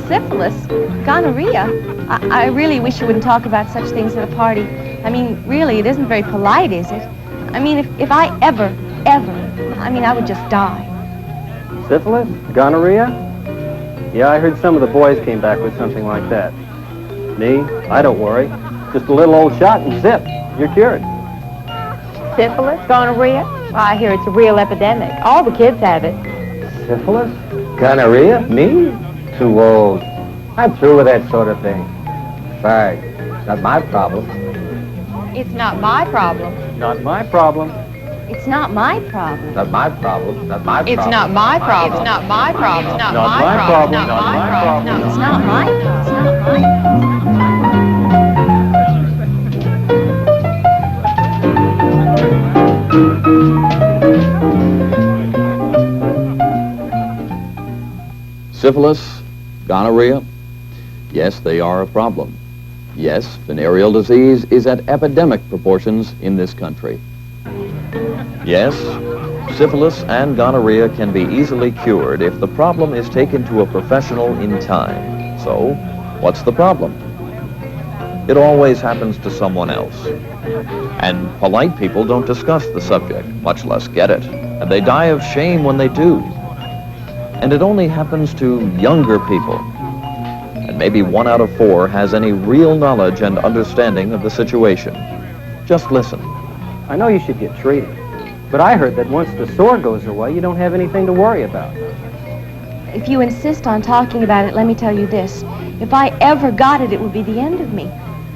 syphilis, gonorrhea. I really wish you wouldn't talk about such things at a party. I mean, really, it isn't very polite, is it? I mean, if I ever, I would just die. Syphilis? Gonorrhea? Yeah, I heard some of the boys came back with something like that. Me? I don't worry. Just a little old shot and zip. You're cured. Syphilis? Gonorrhea? Well, I hear it's a real epidemic. All the kids have it. Syphilis? Gonorrhea? Me? Too old. I'm through with that sort of thing. Besides, not my problem. It's not my problem. Not my problem. It's not my problem. Not my problem. Not my problem. It's not my problem. It's not my problem. It's not my problem. Not my problem. It's not my problem. It's not my problem. Syphilis, gonorrhea, yes, they are a problem. Yes, venereal disease is at epidemic proportions in this country. Yes, syphilis and gonorrhea can be easily cured if the problem is taken to a professional in time. So, what's the problem? It always happens to someone else. And polite people don't discuss the subject, much less get it. And they die of shame when they do. And it only happens to younger people. And maybe 1 out of 4 has any real knowledge and understanding of the situation. Just listen. I know you should get treated, but I heard that once the sore goes away, you don't have anything to worry about. If you insist on talking about it, let me tell you this. If I ever got it, it would be the end of me.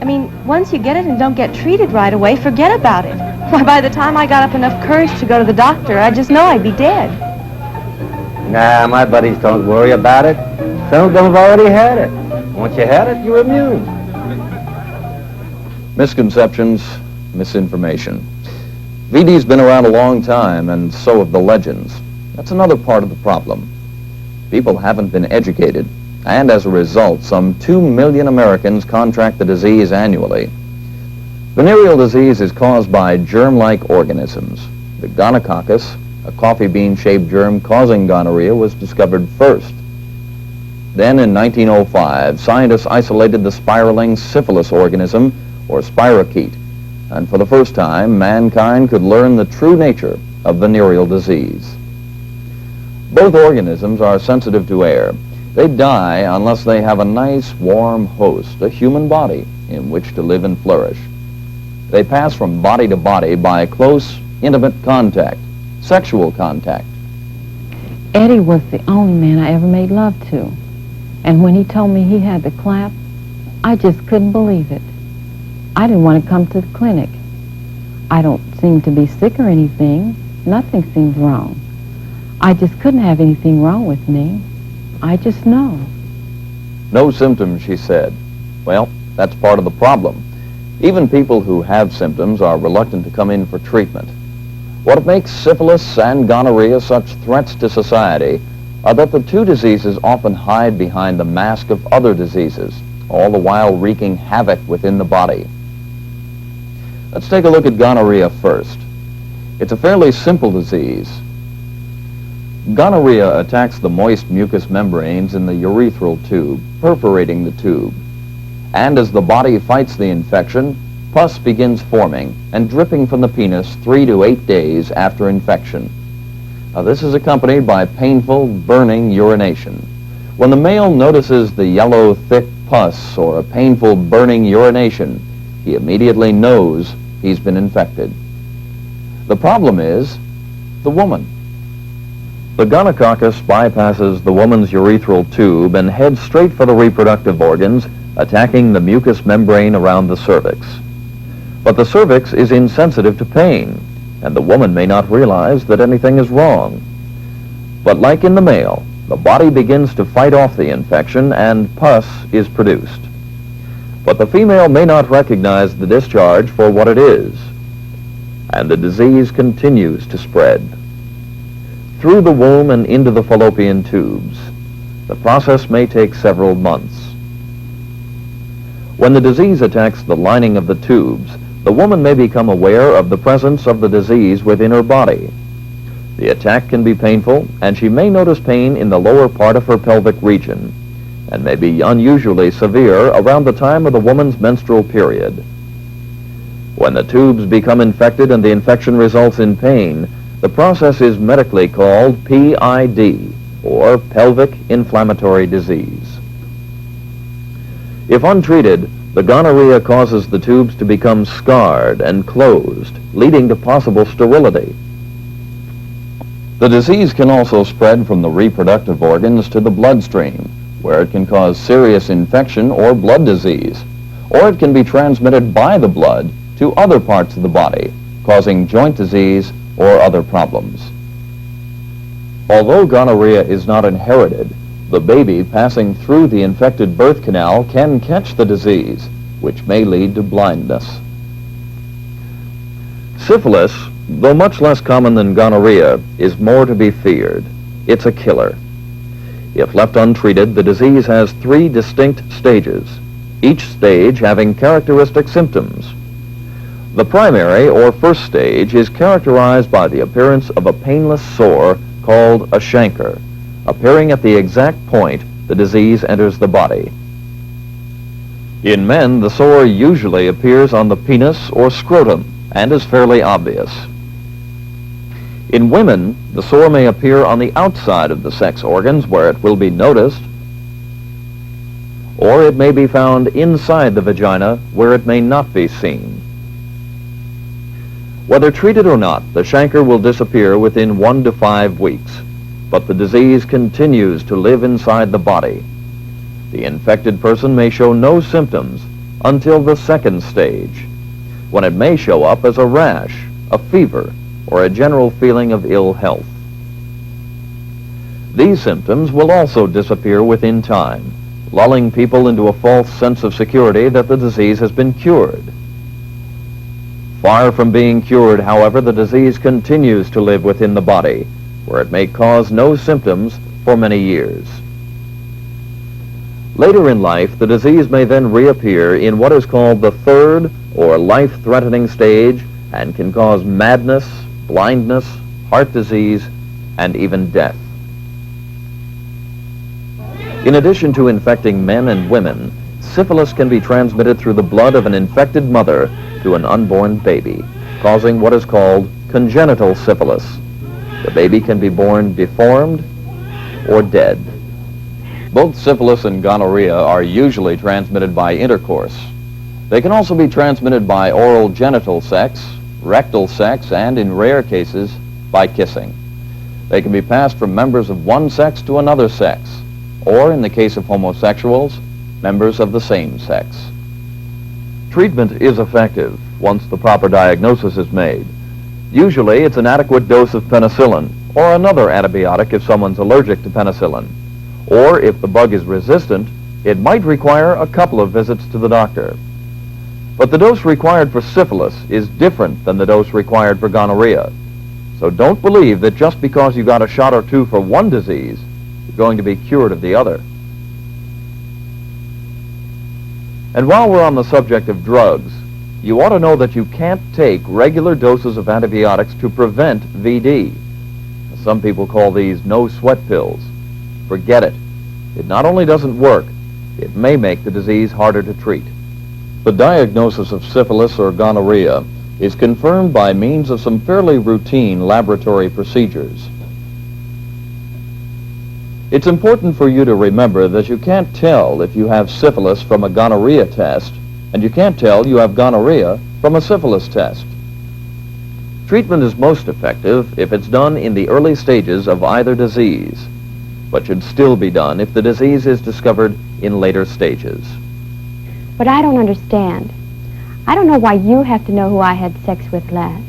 I mean, once you get it and don't get treated right away, forget about it. Why, by the time I got up enough courage to go to the doctor, I just know I'd be dead. Nah, my buddies don't worry about it. Some of them have already had it. Once you had it, you're immune. Misconceptions, misinformation. VD's been around a long time, and so have the legends. That's another part of the problem. People haven't been educated, and as a result, some 2 million Americans contract the disease annually. Venereal disease is caused by germ-like organisms. The gonococcus, a coffee bean-shaped germ causing gonorrhea, was discovered first. Then in 1905, scientists isolated the spiraling syphilis organism, or spirochete, and for the first time, mankind could learn the true nature of venereal disease. Both organisms are sensitive to air. They die unless they have a nice, warm host, a human body, in which to live and flourish. They pass from body to body by close, intimate contact, sexual contact. Eddie was the only man I ever made love to. And when he told me he had the clap, I just couldn't believe it. I didn't want to come to the clinic. I don't seem to be sick or anything. Nothing seems wrong. I just couldn't have anything wrong with me. I just know. No symptoms, she said. Well, that's part of the problem. Even people who have symptoms are reluctant to come in for treatment. What makes syphilis and gonorrhea such threats to society are that the two diseases often hide behind the mask of other diseases, all the while wreaking havoc within the body. Let's take a look at gonorrhea first. It's a fairly simple disease. Gonorrhea attacks the moist mucous membranes in the urethral tube, perforating the tube. And as the body fights the infection, pus begins forming and dripping from the penis 3 to 8 days after infection. Now, this is accompanied by painful, burning urination. When the male notices the yellow, thick pus or a painful, burning urination, he immediately knows he's been infected. The problem is the woman. The gonococcus bypasses the woman's urethral tube and heads straight for the reproductive organs, attacking the mucous membrane around the cervix. But the cervix is insensitive to pain, and the woman may not realize that anything is wrong. But like in the male, the body begins to fight off the infection and pus is produced. But the female may not recognize the discharge for what it is, and the disease continues to spread. Through the womb and into the fallopian tubes, the process may take several months. When the disease attacks the lining of the tubes, the woman may become aware of the presence of the disease within her body. The attack can be painful, and she may notice pain in the lower part of her pelvic region, and may be unusually severe around the time of the woman's menstrual period. When the tubes become infected and the infection results in pain, the process is medically called PID, or pelvic inflammatory disease. If untreated, the gonorrhea causes the tubes to become scarred and closed, leading to possible sterility. The disease can also spread from the reproductive organs to the bloodstream, where it can cause serious infection or blood disease, or it can be transmitted by the blood to other parts of the body, causing joint disease or other problems. Although gonorrhea is not inherited, the baby passing through the infected birth canal can catch the disease, which may lead to blindness. Syphilis, though much less common than gonorrhea, is more to be feared. It's a killer. If left untreated, the disease has 3 distinct stages, each stage having characteristic symptoms. The primary, or first stage, is characterized by the appearance of a painless sore called a chancre, appearing at the exact point the disease enters the body. In men, the sore usually appears on the penis or scrotum and is fairly obvious. In women, the sore may appear on the outside of the sex organs where it will be noticed, or it may be found inside the vagina where it may not be seen. Whether treated or not, the chancre will disappear within 1 to 5 weeks, but the disease continues to live inside the body. The infected person may show no symptoms until the second stage, when it may show up as a rash, a fever, or a general feeling of ill health. These symptoms will also disappear within time, lulling people into a false sense of security that the disease has been cured. Far from being cured, however, the disease continues to live within the body, where it may cause no symptoms for many years. Later in life, the disease may then reappear in what is called the third or life-threatening stage and can cause madness, blindness, heart disease, and even death. In addition to infecting men and women, syphilis can be transmitted through the blood of an infected mother to an unborn baby, causing what is called congenital syphilis. The baby can be born deformed or dead. Both syphilis and gonorrhea are usually transmitted by intercourse. They can also be transmitted by oral genital sex, rectal sex, and in rare cases, by kissing. They can be passed from members of one sex to another sex, or in the case of homosexuals, members of the same sex. Treatment is effective once the proper diagnosis is made. Usually, it's an adequate dose of penicillin, or another antibiotic if someone's allergic to penicillin. Or if the bug is resistant, it might require a couple of visits to the doctor. But the dose required for syphilis is different than the dose required for gonorrhea. So don't believe that just because you got a shot or two for one disease, you're going to be cured of the other. And while we're on the subject of drugs, you ought to know that you can't take regular doses of antibiotics to prevent VD. Some people call these no-sweat pills. Forget it. It not only doesn't work, it may make the disease harder to treat. The diagnosis of syphilis or gonorrhea is confirmed by means of some fairly routine laboratory procedures. It's important for you to remember that you can't tell if you have syphilis from a gonorrhea test, and you can't tell you have gonorrhea from a syphilis test. Treatment is most effective if it's done in the early stages of either disease, but should still be done if the disease is discovered in later stages. But I don't understand. I don't know why you have to know who I had sex with last.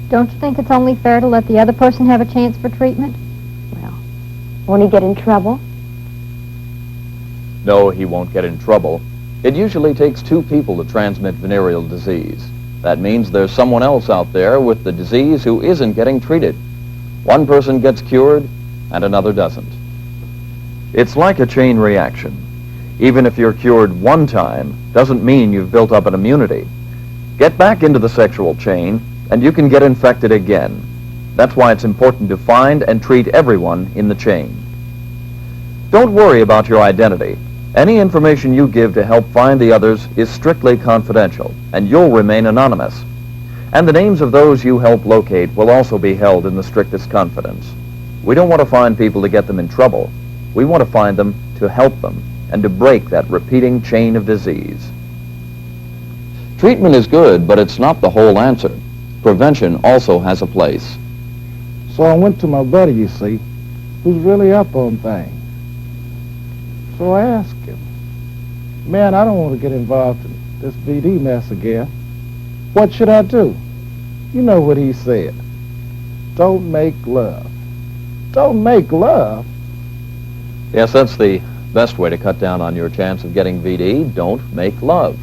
Don't you think it's only fair to let the other person have a chance for treatment? Well, won't he get in trouble? No, he won't get in trouble. It usually takes 2 people to transmit venereal disease. That means there's someone else out there with the disease who isn't getting treated. One person gets cured and another doesn't. It's like a chain reaction. Even if you're cured one time, doesn't mean you've built up an immunity. Get back into the sexual chain, and you can get infected again. That's why it's important to find and treat everyone in the chain. Don't worry about your identity. Any information you give to help find the others is strictly confidential, and you'll remain anonymous. And the names of those you help locate will also be held in the strictest confidence. We don't want to find people to get them in trouble. We want to find them to help them and to break that repeating chain of disease. Treatment is good, but it's not the whole answer. Prevention also has a place. So I went to my buddy, you see, who's really up on things. So I asked him, man, I don't want to get involved in this VD mess again. What should I do? You know what he said. Don't make love. Don't make love? Yes, that's the best way to cut down on your chance of getting VD. Don't make love.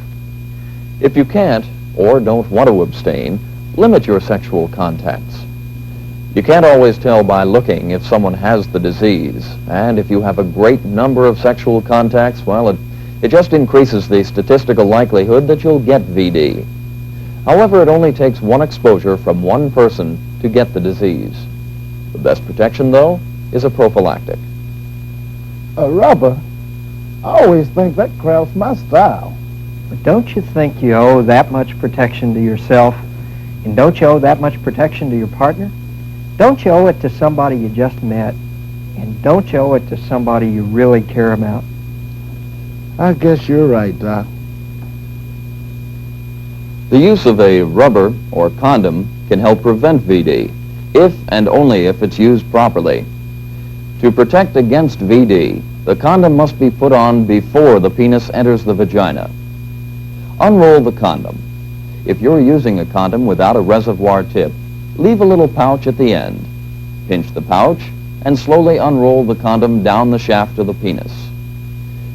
If you can't, or don't want to abstain, limit your sexual contacts. You can't always tell by looking if someone has the disease, and if you have a great number of sexual contacts, well, it just increases the statistical likelihood that you'll get VD. However, it only takes one exposure from one person to get the disease. The best protection, though, is a prophylactic. A rubber? I always think that crowd's my style. But don't you think you owe that much protection to yourself? And don't you owe that much protection to your partner? Don't you owe it to somebody you just met? And don't you owe it to somebody you really care about? I guess you're right, Doc. The use of a rubber or condom can help prevent VD, if and only if it's used properly. To protect against VD, the condom must be put on before the penis enters the vagina. Unroll the condom. If you're using a condom without a reservoir tip, leave a little pouch at the end. Pinch the pouch and slowly unroll the condom down the shaft of the penis.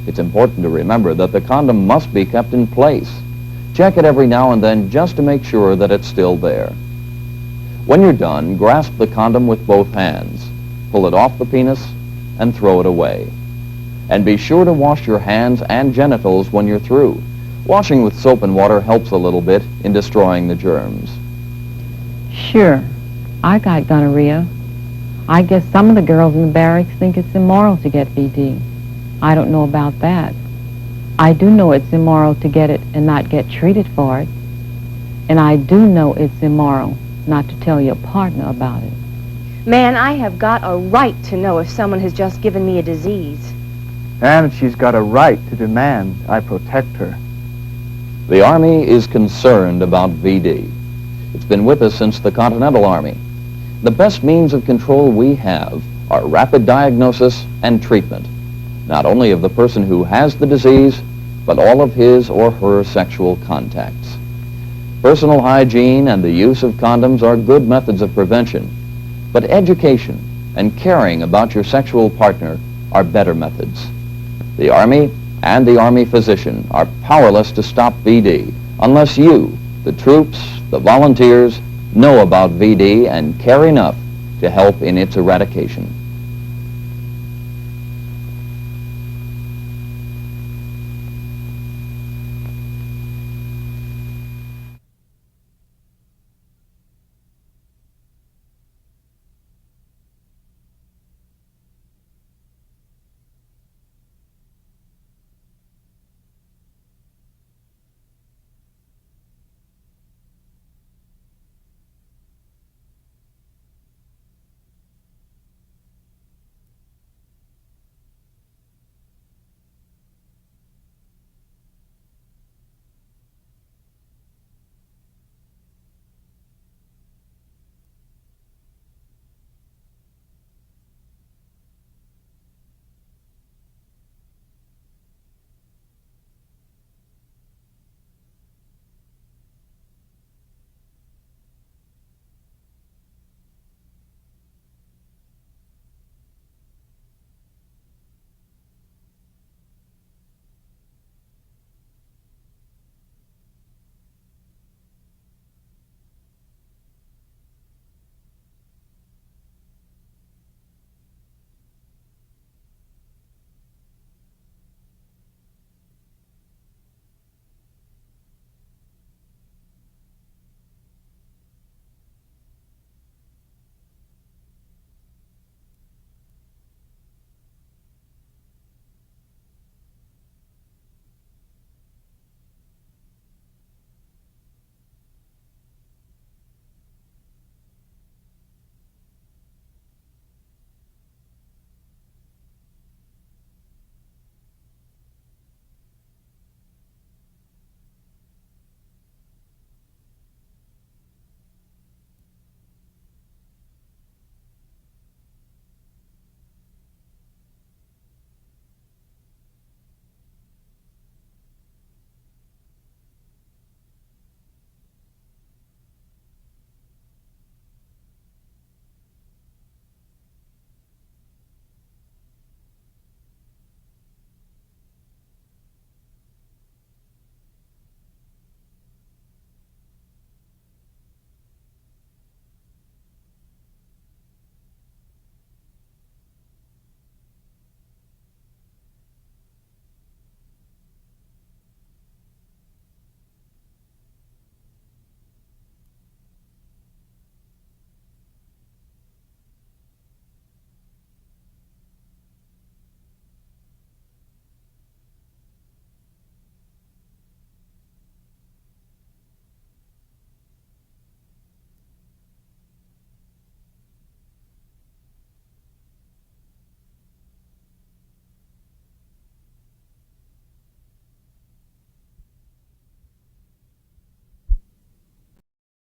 It's important to remember that the condom must be kept in place. Check it every now and then just to make sure that it's still there. When you're done, grasp the condom with both hands, pull it off the penis, and throw it away. And be sure to wash your hands and genitals when you're through. Washing with soap and water helps a little bit in destroying the germs. Sure, I got gonorrhea. I guess some of the girls in the barracks think it's immoral to get VD. I don't know about that. I do know it's immoral to get it and not get treated for it. And I do know it's immoral not to tell your partner about it. Man, I have got a right to know if someone has just given me a disease. And she's got a right to demand I protect her. The Army is concerned about VD. It's been with us since the Continental Army. The best means of control we have are rapid diagnosis and treatment, not only of the person who has the disease, but all of his or her sexual contacts. Personal hygiene and the use of condoms are good methods of prevention, but education and caring about your sexual partner are better methods. The Army and the Army physician are powerless to stop VD unless you, the troops, the volunteers, know about VD and care enough to help in its eradication.